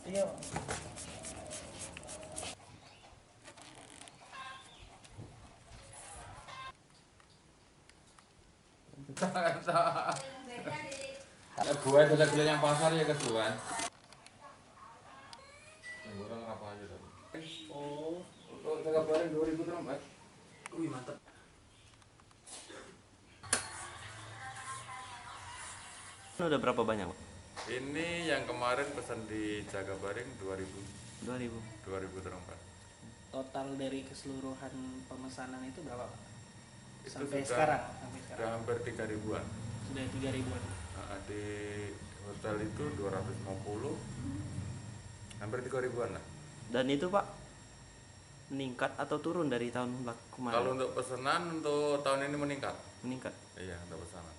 Iya. Kebuan sudah keliling pasar ya kebuan. Yang orang apa aja tadi? Oh, Untuk jaga bareng 2000 terus. wih mantap. Udah berapa banyak, Pak? Ini yang kemarin pesan di Jagabaring 2000 2000. 2000 terempat. Total dari keseluruhan pemesanan itu berapa, Pak? Itu Sampai sudah, sekarang, sudah hampir 3000-an. sudah 3.000-an. Nah, di hotel itu 250, hampir 3000-an lah. Dan itu, Pak, meningkat atau turun dari tahun kemarin? Kalau untuk pesanan untuk tahun ini meningkat. Meningkat. Iya, untuk pesanan.